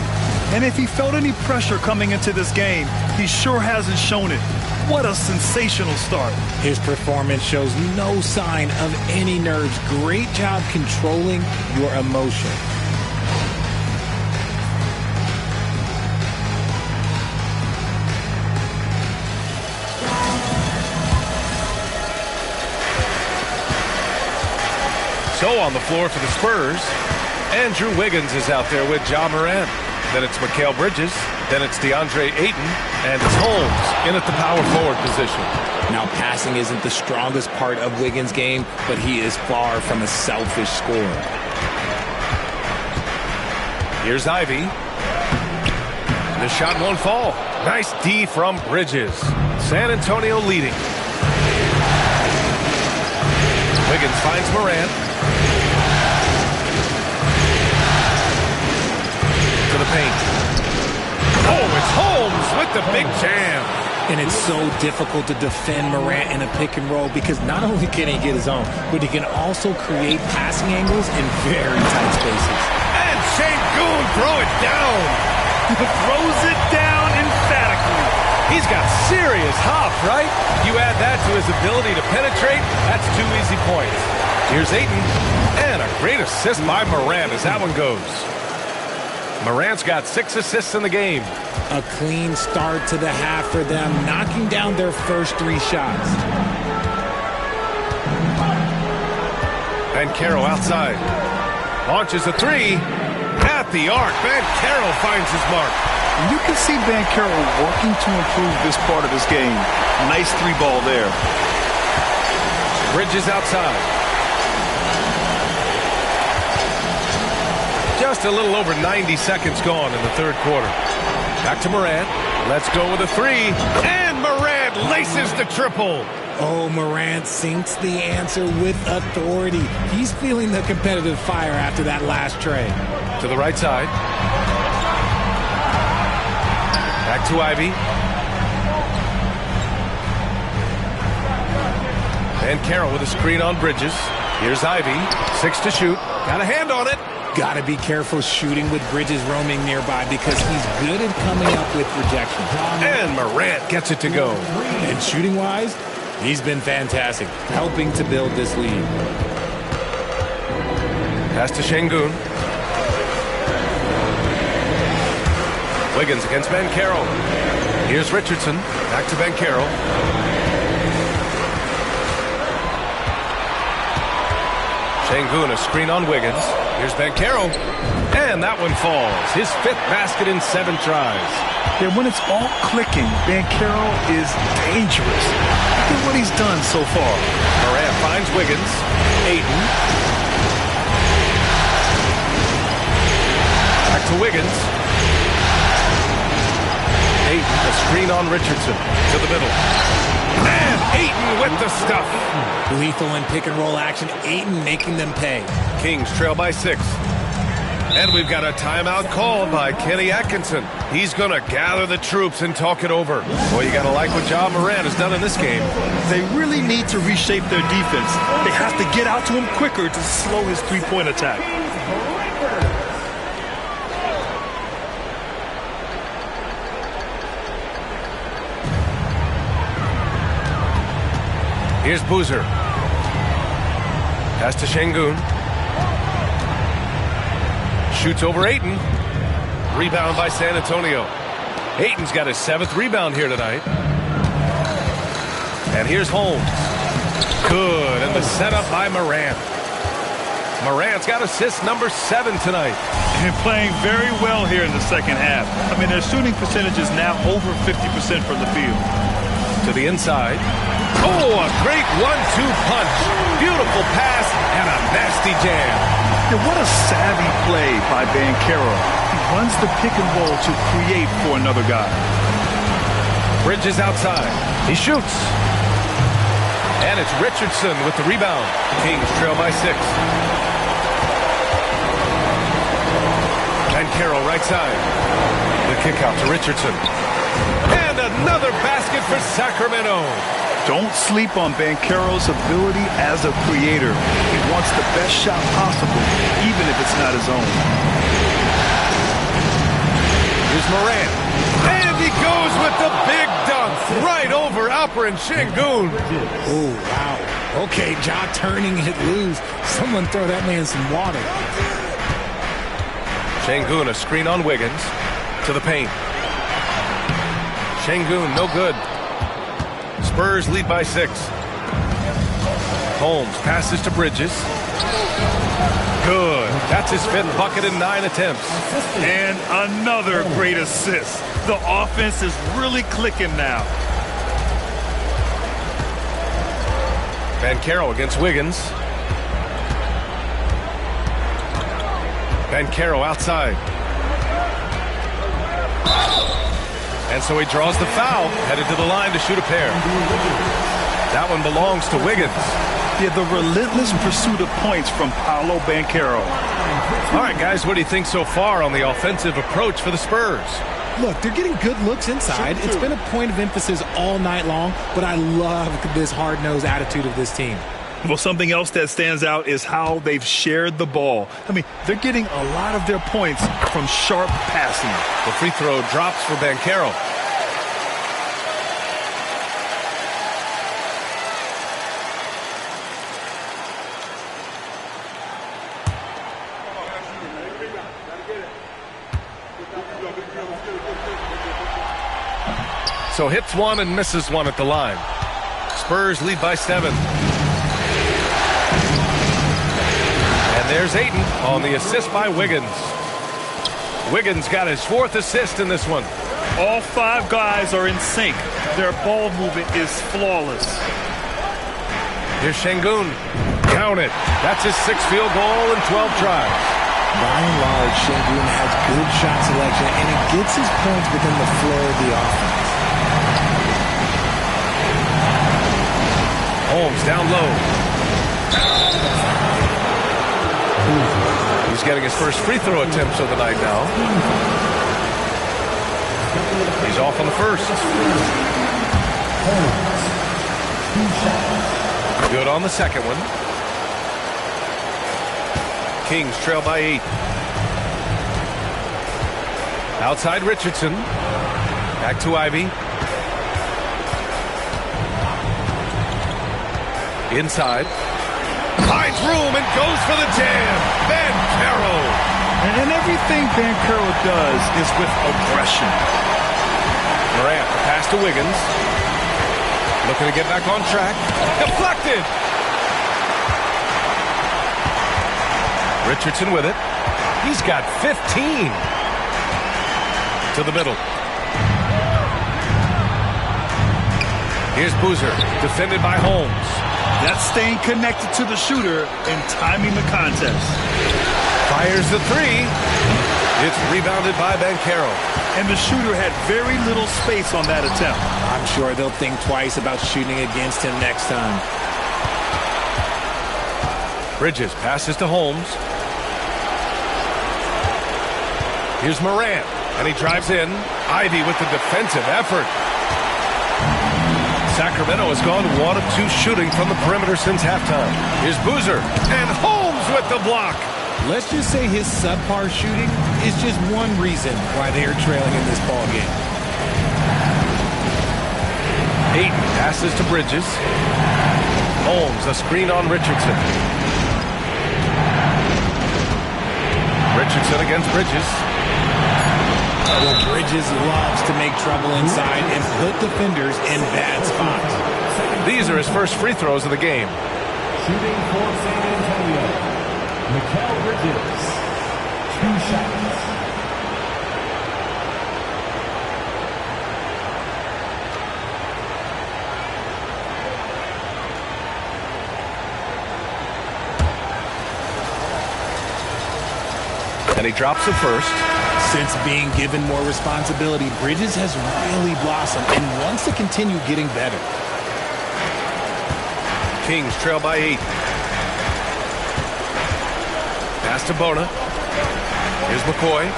And if he felt any pressure coming into this game, he sure hasn't shown it. What a sensational start. His performance shows no sign of any nerves. Great job controlling your emotion. So on the floor for the Spurs, Andrew Wiggins is out there with Ja Morant. Then it's Mikal Bridges. Then it's DeAndre Ayton. And it's Holmes in at the power forward position. Now, passing isn't the strongest part of Wiggins' game, but he is far from a selfish scorer. Here's Ivy. The shot won't fall. Nice D from Bridges. San Antonio leading. Wiggins finds Morant. To the paint. Oh, it's Holmes with the big jam. And it's so difficult to defend Morant in a pick and roll because not only can he get his own, but he can also create passing angles in very tight spaces. And Şengün throw it down. Throws it down emphatically. He's got serious hop, right? You add that to his ability to penetrate, that's 2 easy points. Here's Ayton. And a great assist by Morant as that one goes. Morant's got 6 assists in the game. A clean start to the half for them, knocking down their first 3 shots. Banchero outside. Launches a 3. At the arc. Banchero finds his mark. You can see Banchero working to improve this part of his game. Nice 3-ball there. Bridges outside. Just a little over 90 seconds gone in the third quarter. Back to Morant. Let's go with a 3. And Morant laces the triple. Oh, Morant sinks the answer with authority. He's feeling the competitive fire after that last tray. To the right side. Back to Ivy. Banchero with a screen on Bridges. Here's Ivy. 6 to shoot. Got a hand on it. Got to be careful shooting with Bridges roaming nearby because he's good at coming up with rejection. And Morant gets it to go. And shooting-wise, he's been fantastic, helping to build this lead. Pass to Şengün. Wiggins against Banchero. Here's Richardson. Back to Banchero. Şengün, a screen on Wiggins. Here's Banchero. And that one falls. His 5th basket in 7 tries. Yeah, when it's all clicking, Banchero is dangerous. Look at what he's done so far. Morant finds Wiggins. Ayton. to Wiggins. Ayton, a screen on Richardson to the middle. And Ayton with the stuff. Lethal in pick and roll action. Ayton making them pay. Kings trail by 6. And we've got a timeout called by Kenny Atkinson. He's going to gather the troops and talk it over. Boy, you got to like what John Moran has done in this game. They really need to reshape their defense. They have to get out to him quicker to slow his three-point attack. Here's Boozer. Pass to Şengün. Shoots over Ayton. Rebound by San Antonio. Ayton's got his 7th rebound here tonight. And here's Holmes. Good. And the setup by Morant. Morant's got assist number 7 tonight. And playing very well here in the second half. I mean, their shooting percentage is now over 50% from the field. To the inside. Oh, a great 1-2 punch. Beautiful pass and a nasty jam. Yeah, what a savvy play by Banchero. He runs the pick and roll to create for another guy. Bridges outside. He shoots. And it's Richardson with the rebound. Kings trail by 6. Banchero right side. The kick out to Richardson. And another basket for Sacramento. Don't sleep on Banchero's ability as a creator. He wants the best shot possible, even if it's not his own. Here's Morant. And he goes with the big dunk right over Alperen Şengün. Oh, wow. Okay, Ja turning it loose. Someone throw that man some water. Şengün, a screen on Wiggins. To the paint. Şengün, no good. Spurs lead by 6. Holmes passes to Bridges. Good. That's his 5th bucket in 9 attempts. And another great assist. The offense is really clicking now. Banchero against Wiggins. Banchero outside. And so he draws the foul, headed to the line to shoot a pair. That one belongs to Wiggins. Yeah, the relentless pursuit of points from Paolo Banchero. All right, guys, what do you think so far on the offensive approach for the Spurs? Look, they're getting good looks inside. It's been a point of emphasis all night long, but I love this hard-nosed attitude of this team. Well, something else that stands out is how they've shared the ball. I mean, they're getting a lot of their points from sharp passing. The free throw drops for Banchero. So hits one and misses one at the line. Spurs lead by 7. And there's Ayton on the assist by Wiggins. Wiggins got his 4th assist in this one. All 5 guys are in sync. Their ball movement is flawless. Here's Şengün. Count it. That's his 6th field goal in 12 tries. By and large, Şengün has good shot selection, and he gets his points within the flow of the offense. Holmes down low. He's getting his first free throw attempts of the night now. He's off on the first. Good on the second one. Kings trail by 8. Outside Richardson. Back to Ivy. Inside. Finds room and goes for the jam. Banchero. And everything Banchero does is with aggression. Morant, pass to Wiggins. Looking to get back on track. Deflected. Richardson with it. He's got 15. To the middle. Here's Boozer, defended by Holmes. That's staying connected to the shooter and timing the contest. Fires the 3. It's rebounded by Banchero. And the shooter had very little space on that attempt. I'm sure they'll think twice about shooting against him next time. Bridges passes to Holmes. Here's Morant, and he drives in. Ivy with the defensive effort. Sacramento has gone 1 of 2 shooting from the perimeter since halftime. Here's Boozer, and Holmes with the block. Let's just say his subpar shooting is just one reason why they are trailing in this ball game. Ayton passes to Bridges. Holmes, a screen on Richardson. Richardson against Bridges. Well, Bridges loves to make trouble inside and put defenders in bad spots. These are his first free throws of the game. Shooting for San Antonio, Mikal Bridges. 2 shots. And he drops the first. Since being given more responsibility, Bridges has really blossomed and wants to continue getting better. Kings trail by 8. Pass to Bona. Here's McCoy.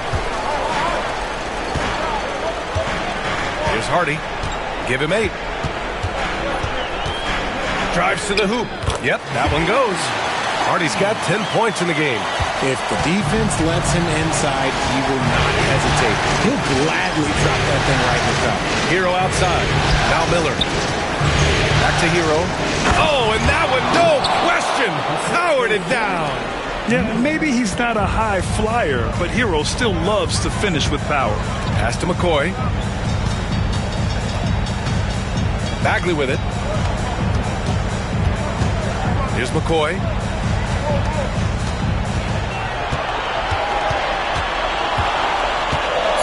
Here's Hardy. Give him 8. Drives to the hoop. Yep, that one goes. Hardy's got 10 points in the game. If the defense lets him inside, he will not hesitate. He'll gladly drop that thing right in the cup. Hero outside. Now Miller. Back to Hero. Oh, and that one, no question, powered it down. Yeah, maybe he's not a high flyer, but Hero still loves to finish with power. Pass to McCoy. Bagley with it. Here's McCoy.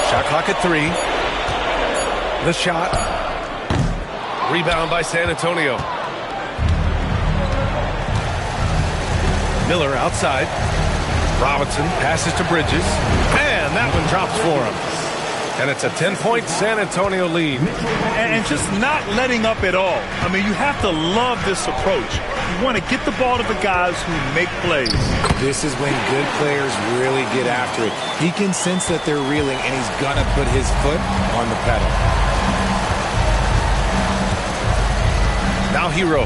Shot clock at 3. The shot. Rebound by San Antonio. Miller outside. Robinson passes to Bridges. And that one drops for him. And it's a 10-point San Antonio lead. And just not letting up at all. I mean, you have to love this approach. You want to get the ball to the guys who make plays. This is when good players really get after it. He can sense that they're reeling, and he's going to put his foot on the pedal. Now Hero.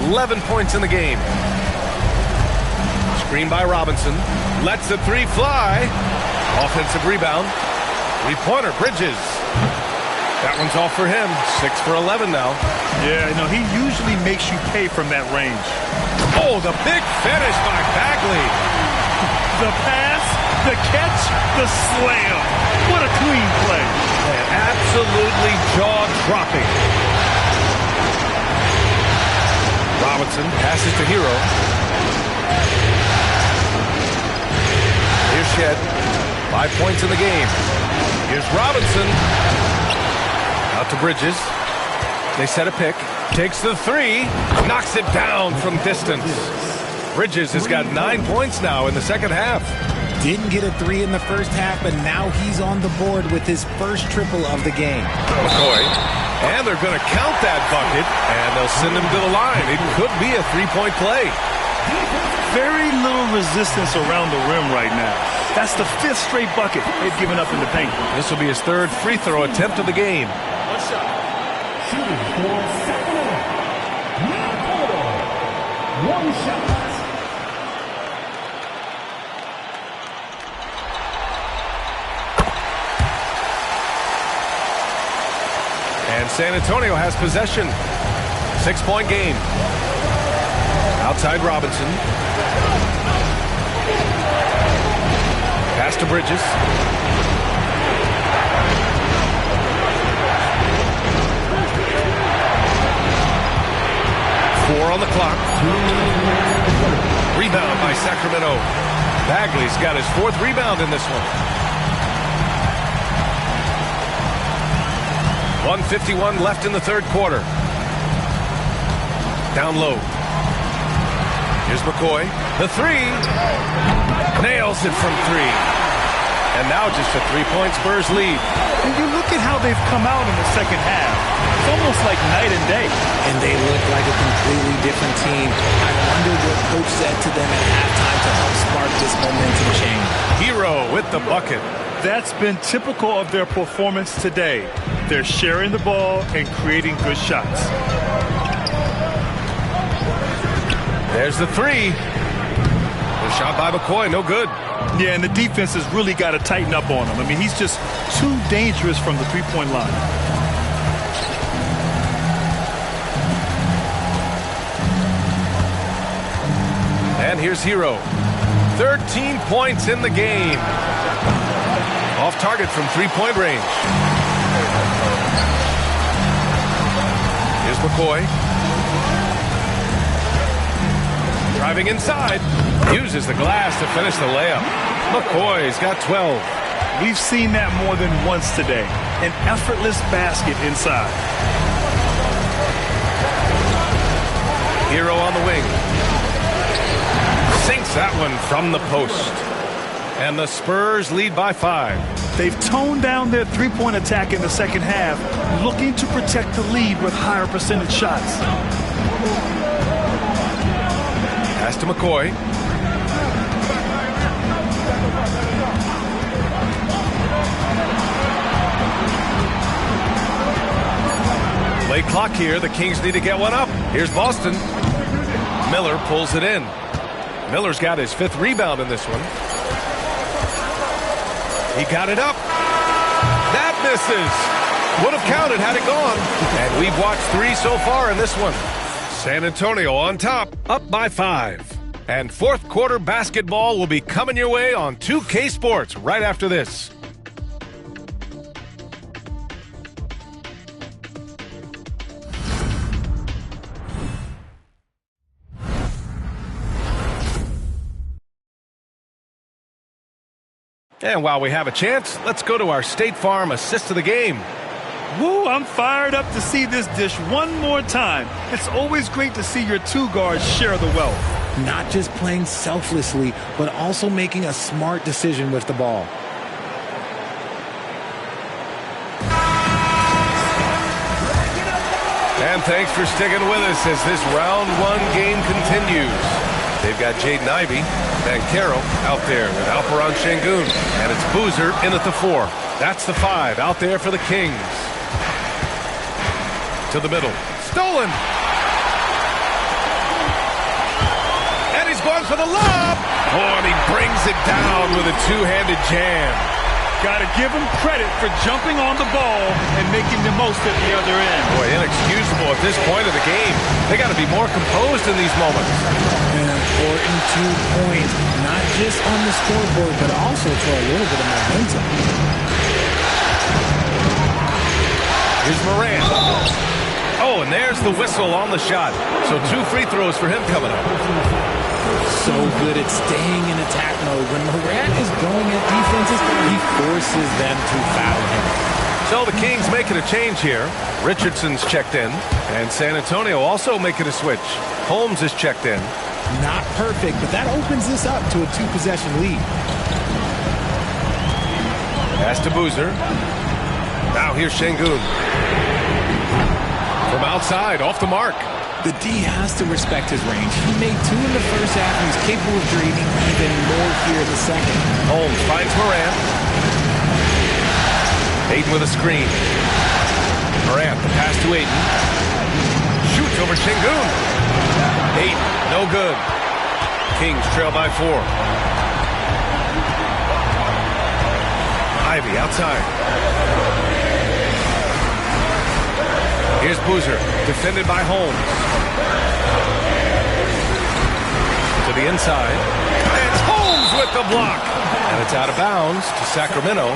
11 points in the game. Screen by Robinson. Lets the 3 fly. Offensive rebound. 3-pointer, Bridges. That one's off for him. 6 for 11 now. Yeah, no, he usually makes you pay from that range. Oh, the big finish by Bagley. The pass, the catch, the slam. What a clean play. And absolutely jaw-dropping. Robinson passes to Hero. Here's Shed. 5 points in the game. Here's Robinson. Out to Bridges. They set a pick. Takes the 3. Knocks it down from distance. Bridges has got 9 points now in the second half. Didn't get a 3 in the first half, but now he's on the board with his first triple of the game. McCoy. And they're going to count that bucket, and they'll send him to the line. It could be a 3-point play. Very little resistance around the rim right now. That's the 5th straight bucket they've given up in the paint. This will be his 3rd free throw attempt of the game. One shot. Shooting for Sacramento, Minnesota. 1 shot. And San Antonio has possession. 6-point game. Outside Robinson. Pass to Bridges. Four on the clock. Rebound by Sacramento. Bagley's got his 4th rebound in this one. 1:51 left in the 3rd quarter. Down low. Here's McCoy. The 3. Nails it from 3. And now just a 3-point Spurs lead. And you look at how they've come out in the second half. It's almost like night and day. And they look like a completely different team. I wonder what coach said to them at halftime to help spark this momentum change. Hero with the bucket. That's been typical of their performance today. They're sharing the ball and creating good shots. There's the three. The shot by McCoy, no good. Yeah, and the defense has really got to tighten up on him. I mean, he's just too dangerous from the three-point line. And here's Hero. 13 points in the game. Off target from three-point range. Here's McCoy. Driving inside. Uses the glass to finish the layup. McCoy's got 12. We've seen that more than once today. An effortless basket inside. Hero on the wing. Sinks that one from the post. And the Spurs lead by 5. They've toned down their three-point attack in the second half, looking to protect the lead with higher percentage shots. Pass to McCoy. Late clock here. The Kings need to get one up. Here's Boston. Miller pulls it in. Miller's got his 5th rebound in this one. He got it up. That misses. Would have counted had it gone. And we've watched 3 so far in this one. San Antonio on top, up by 5. And fourth quarter basketball will be coming your way on 2K Sports right after this. And while we have a chance, let's go to our State Farm assist of the game. Woo, I'm fired up to see this dish one more time. It's always great to see your two guards share the wealth. Not just playing selflessly, but also making a smart decision with the ball. And thanks for sticking with us as this round 1 game continues. They've got Jaden Ivey, Bankero out there with Alperon Şengün. And it's Boozer in at the 4. That's the 5 out there for the Kings. To the middle. Stolen. And he's going for the lob. Oh, and he brings it down with a two-handed jam. Got to give him credit for jumping on the ball and making the most at the other end. Boy, inexcusable at this point of the game. They got to be more composed in these moments. An important 2 points, not just on the scoreboard, but also for a little bit of momentum. Here's Morant. Oh, and there's the whistle on the shot. So 2 free throws for him coming up. So good at staying in attack mode. When Morant is going at defenses, he forces them to foul him. So the Kings making a change here. Richardson's checked in. And San Antonio also making a switch. Holmes is checked in. Not perfect, but that opens this up to a 2-possession lead. Pass to Boozer. Now here's Şengün. From outside, off the mark. The D has to respect his range. He made 2 in the first half, and he's capable of draining even more here in the second. Holmes finds Morant. Ayton with a screen. Morant, the pass to Ayton. Shoots over Şengün. Ayton, no good. Kings trail by 4. Ivey outside. Here's Boozer, defended by Holmes. To the inside. And it's Holmes with the block. And it's out of bounds to Sacramento.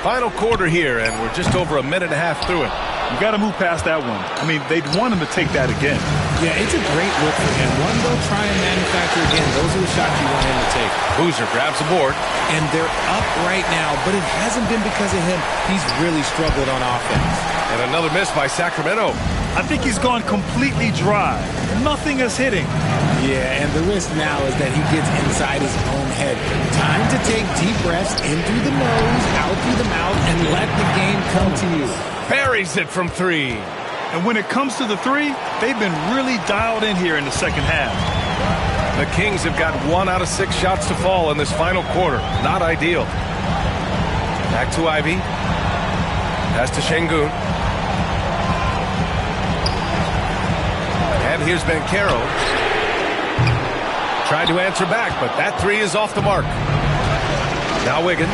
Final quarter here, and we're just over a minute and a half through it. You got to move past that one. I mean, they'd want him to take that again. Yeah, it's a great look for him. One, they'll try and manufacture again. Those are the shots you want him to take. Boozer grabs the board. And they're up right now, but it hasn't been because of him. He's really struggled on offense. And another miss by Sacramento. I think he's gone completely dry. Nothing is hitting. Yeah, and the risk now is that he gets inside his own head. Time to take deep breaths in through the nose, out through the mouth, and let the game come to you. Buries it from three. And when it comes to the three, they've been really dialed in here in the second half. The Kings have got 1 out of 6 shots to fall in this final quarter. Not ideal. Back to Ivy. Pass to Şengün. And here's Banchero. Tried to answer back, but that three is off the mark. Now Wiggins.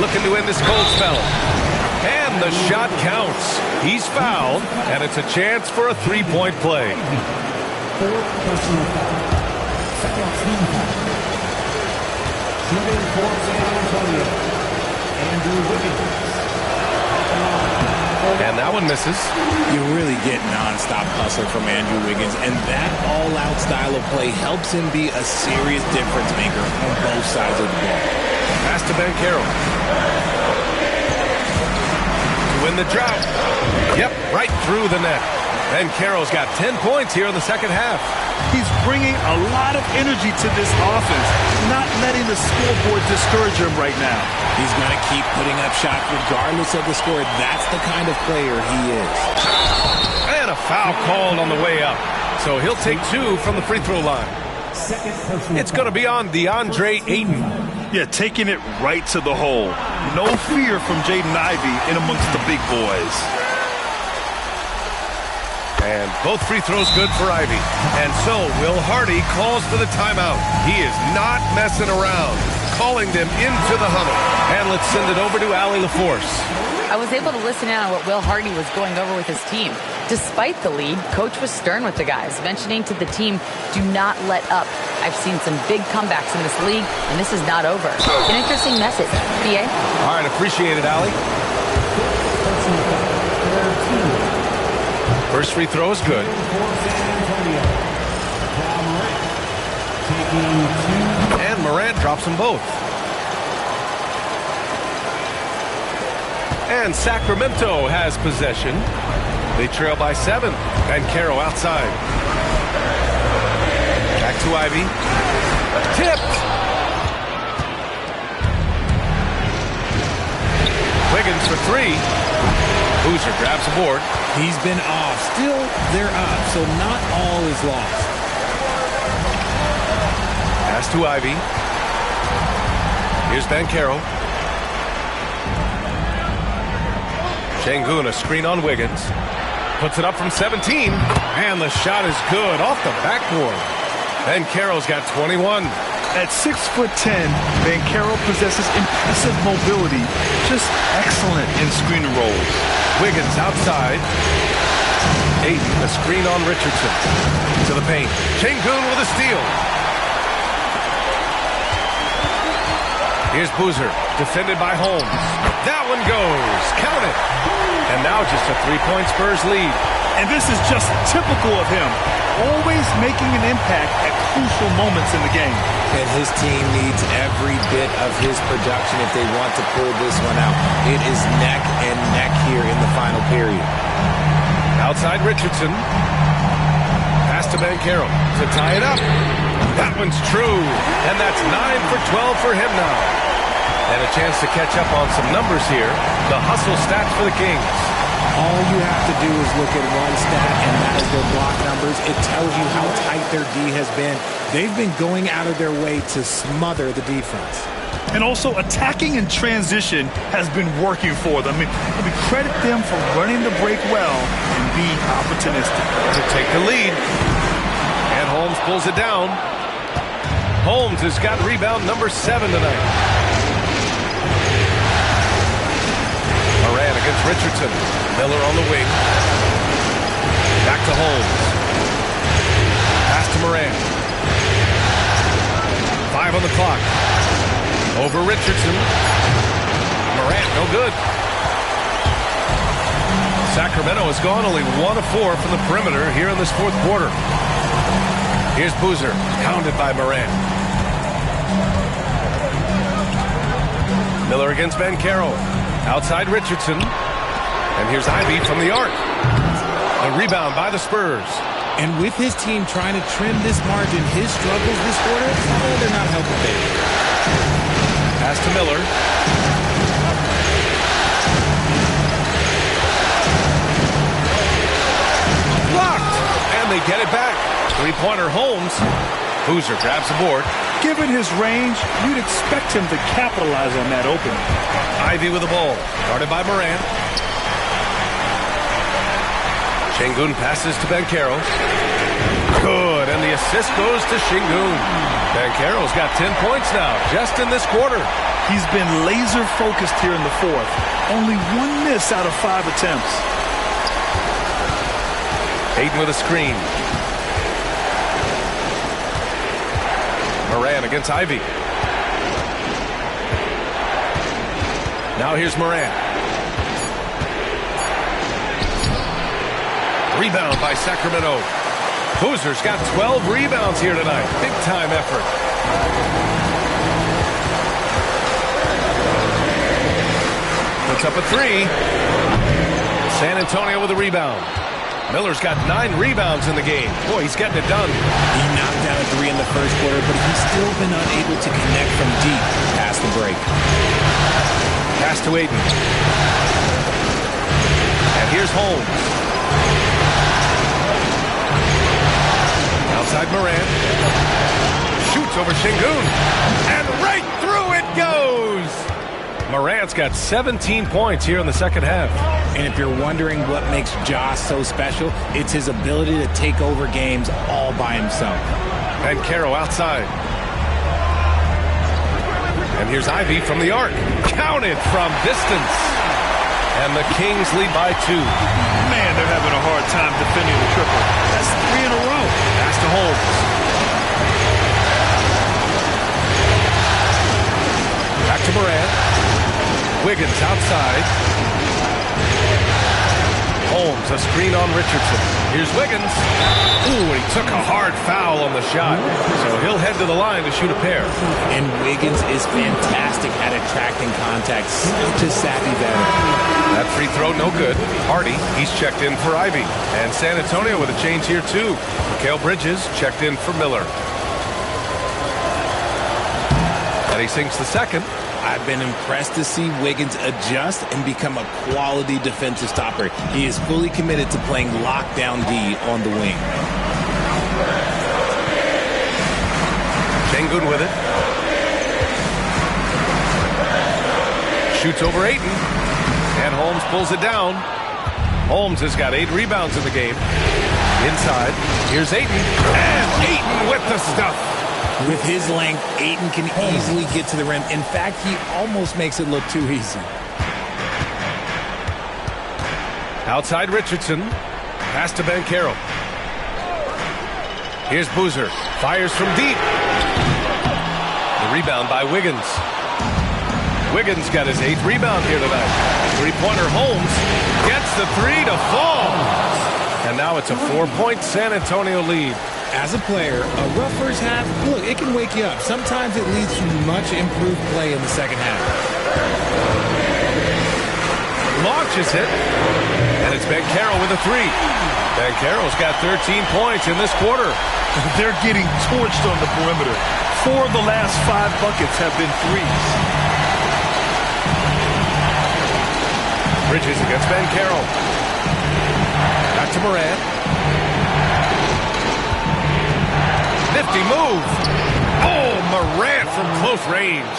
Looking to end this cold spell. And the shot counts. He's fouled, and it's a chance for a three-point play. Fourth personal foul. Second team foul. Shooting for San Antonio. Andrew Wiggins. And that one misses. You really get nonstop hustle from Andrew Wiggins, and that all-out style of play helps him be a serious difference maker on both sides of the ball. Pass to Banchero. To win the drought. Yep, right through the net. Banchero's got 10 points here in the second half. He's bringing a lot of energy to this offense, not letting the scoreboard discourage him right now. He's going to keep putting up shots regardless of the score. That's the kind of player he is. And a foul called on the way up. So he'll take 2 from the free throw line. It's going to be on DeAndre Ayton. Yeah, taking it right to the hole. No fear from Jaden Ivey in amongst the big boys. And both free throws good for Ivy. And so Will Hardy calls for the timeout. He is not messing around. Calling them into the huddle. And let's send it over to Allie LaForce. I was able to listen in on what Will Hardy was going over with his team. Despite the lead, Coach was stern with the guys, mentioning to the team, do not let up. I've seen some big comebacks in this league, and this is not over. An interesting message. PA? All right, appreciate it, Allie. First free throw is good. And Morant drops them both. And Sacramento has possession. They trail by 7. Banchero outside. Back to Ivy. Tipped. Wiggins for 3. Boozer grabs the board. He's been off. Still, they're up, so not all is lost. Pass to Ivy. Here's Banchero. Şengün, a screen on Wiggins. Puts it up from 17. And the shot is good off the backboard. Banchero's got 21. At 6'10", Banchero possesses impressive mobility. Just excellent in screen and rolls. Wiggins outside. Ayton, a screen on Richardson. To the paint. Şengün with a steal. Here's Boozer, defended by Holmes. That one goes. Count it. And now just a 3-point Spurs lead. And this is just typical of him. Always making an impact at crucial moments in the game. And his team needs every bit of his production if they want to pull this one out. It is neck and neck here in the final period. Outside Richardson. Pass to Banchero to tie it up. That one's true. And that's 9 for 12 for him now. And a chance to catch up on some numbers here. The hustle stats for the Kings. All you have to do is look at one stat, and that is their block numbers. It tells you how tight their D has been. They've been going out of their way to smother the defense. And also attacking in transition has been working for them. I mean, we credit them for running the break well and being opportunistic. To take the lead. And Holmes pulls it down. Holmes has got rebound number 7 tonight. Morant against Richardson. Miller on the wing. Back to Holmes. Pass to Morant. 5 on the clock. Over Richardson. Morant, no good. Sacramento has gone only 1 of 4 from the perimeter here in this fourth quarter. Here's Boozer, pounded by Morant. Miller against Banchero. Outside Richardson. And here's Ivey from the arc. A rebound by the Spurs. And with his team trying to trim this margin, his struggles this quarter, they're not helping big. Pass to Miller. Blocked! And they get it back. Three-pointer Holmes. Boozer grabs the board. Given his range, you'd expect him to capitalize on that opening. Ivey with the ball. Guarded by Morant. Şengün passes to Banchero. Good, and the assist goes to Şengün. Banchero's got 10 points now, just in this quarter. He's been laser-focused here in the fourth. Only 1 miss out of 5 attempts. Ayton with a screen. Morant against Ivey. Now here's Morant. Rebound by Sacramento. Boozer's got 12 rebounds here tonight. Big time effort. Puts up a 3. San Antonio with a rebound. Miller's got 9 rebounds in the game. Boy, he's getting it done. He knocked down a 3 in the first quarter, but he's still been unable to connect from deep past the break. Pass to Ayton. And here's Holmes. Outside Morant. Shoots over Şengün. And right through it goes! Morant's got 17 points here in the second half. And if you're wondering what makes Josh so special, it's his ability to take over games all by himself. Banchero outside. And here's Ivey from the arc. Counted from distance. And the Kings lead by 2. Man, they're having a hard time defending the triple. That's 3 in a row. Pass to Holmes. Back to Morant. Wiggins outside. Holmes, a screen on Richardson. Here's Wiggins. Ooh, and he took a hard foul on the shot. So he'll head to the line to shoot a pair. And Wiggins is fantastic at attracting contact. Such a savvy veteran. That free throw, no good. Hardy, he's checked in for Ivey. And San Antonio with a change here, too. Mikal Bridges checked in for Miller. And he sinks the second. I've been impressed to see Wiggins adjust and become a quality defensive stopper. He is fully committed to playing lockdown D on the wing. Şengün with it. Shoots over Ayton. And Holmes pulls it down. Holmes has got 8 rebounds in the game. Inside. Here's Ayton. And Ayton with the stuff. With his length, Ayton can easily get to the rim. In fact, he almost makes it look too easy. Outside Richardson. Pass to Banchero. Here's Boozer. Fires from deep. The rebound by Wiggins. Wiggins got his 8th rebound here tonight. Three-pointer Holmes gets the 3 to fall. And now it's a 4-point San Antonio lead. As a player, a rough first half, look, it can wake you up. Sometimes it leads to much improved play in the second half. Launches it, and it's Banchero with a 3. Banchero's got 13 points in this quarter. They're getting torched on the perimeter. 4 of the last 5 buckets have been threes. Bridges against Banchero. Back to Morant. Nifty move. Oh, Morant from close range.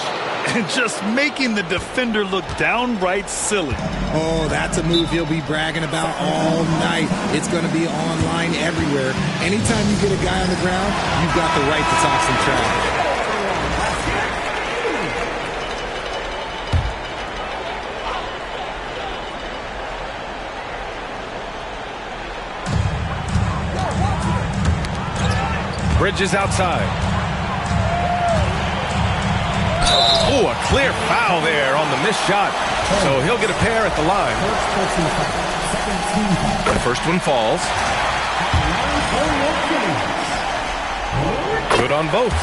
And just making the defender look downright silly. Oh, that's a move he'll be bragging about all night. It's going to be online everywhere. Anytime you get a guy on the ground, you've got the right to talk some trash. Bridges outside. Oh, a clear foul there on the missed shot. So he'll get a pair at the line. The first one falls. Good on both.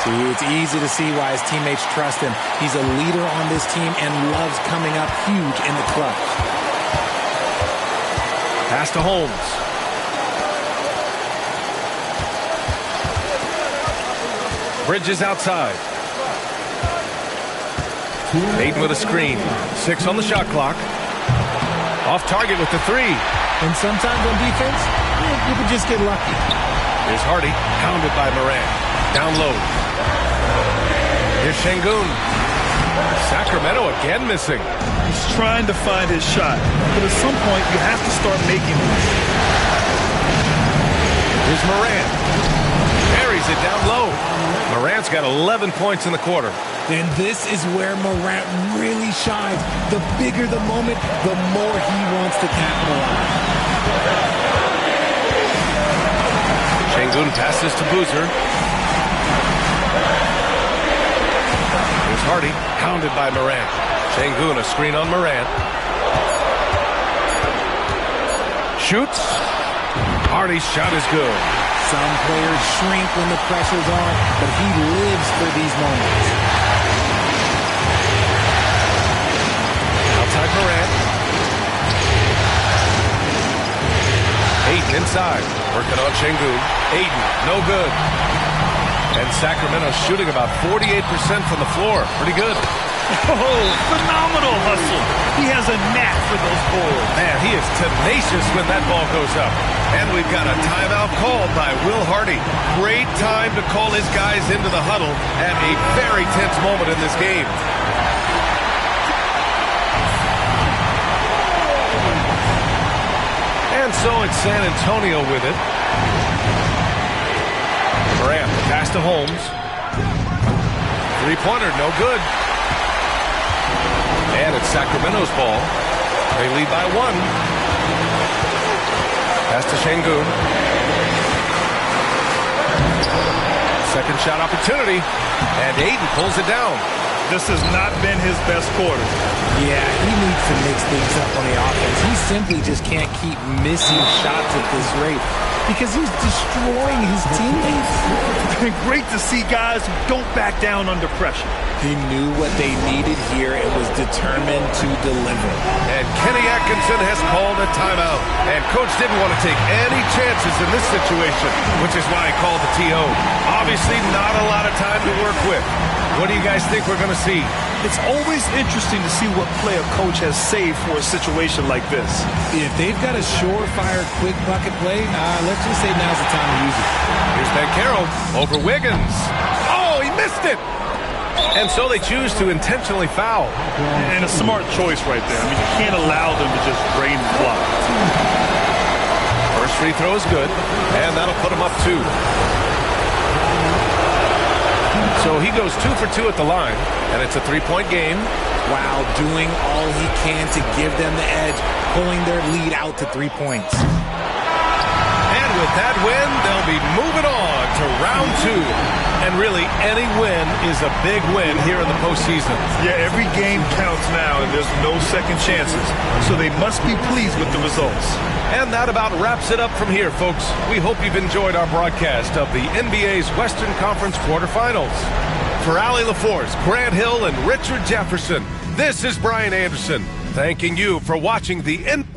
See, it's easy to see why his teammates trust him. He's a leader on this team and loves coming up huge in the clutch. Pass to Holmes. Bridges outside. Ayton with a screen. 6 on the shot clock. Off target with the 3. And sometimes on defense, you can just get lucky. Here's Hardy, pounded by Morant. Down low. Here's Şengün. Sacramento again missing. He's trying to find his shot, but at some point you have to start making this. Here's Morant. Buries it down low. Morant's got 11 points in the quarter. And this is where Morant really shines. The bigger the moment, the more he wants to capitalize. Şengün passes to Boozer. Here's Hardy, pounded by Morant. Şengün, a screen on Morant. Shoots. Hardy's shot is good. Some players shrink when the pressure's on, but he lives for these moments. Outside Morant. Ayton inside. Working on Şengün. Ayton, no good. And Sacramento shooting about 48% from the floor. Pretty good. Oh, phenomenal hustle. He has a knack for those balls. Man, he is tenacious when that ball goes up. And we've got a timeout called by Will Hardy. Great time to call his guys into the huddle at a very tense moment in this game. And so it's San Antonio with it. Morant, pass to Holmes. Three-pointer, no good. And it's Sacramento's ball. They lead by 1. Pass to Şengün. Second shot opportunity. And Ayton pulls it down. This has not been his best quarter. Yeah, he needs to mix things up on the offense. He simply just can't keep missing shots at this rate because he's destroying his teammates. Great to see guys who don't back down under pressure. He knew what they needed here and was determined to deliver. And Kenny Atkinson has called a timeout. And Coach didn't want to take any chances in this situation, which is why he called the TO. Obviously not a lot of time to work with. What do you guys think we're going to see? It's always interesting to see what play a coach has saved for a situation like this. If they've got a surefire quick bucket play, let's just say now's the time to use it. Here's Banchero over Wiggins. Oh, he missed it. And so they choose to intentionally foul. And a smart choice right there. I mean, you can't allow them to just drain the clock. First free throw is good, and that'll put him up 2. So he goes 2 for 2 at the line, and it's a 3-point game. While doing all he can to give them the edge, pulling their lead out to 3 points. And with that win, they'll be moving on to round 2. And really, any win is a big win here in the postseason. Yeah, every game counts now, and there's no second chances. So they must be pleased with the results. And that about wraps it up from here, folks. We hope you've enjoyed our broadcast of the NBA's Western Conference quarterfinals. For Allie LaForce, Grant Hill, and Richard Jefferson, this is Brian Anderson, thanking you for watching the NBA.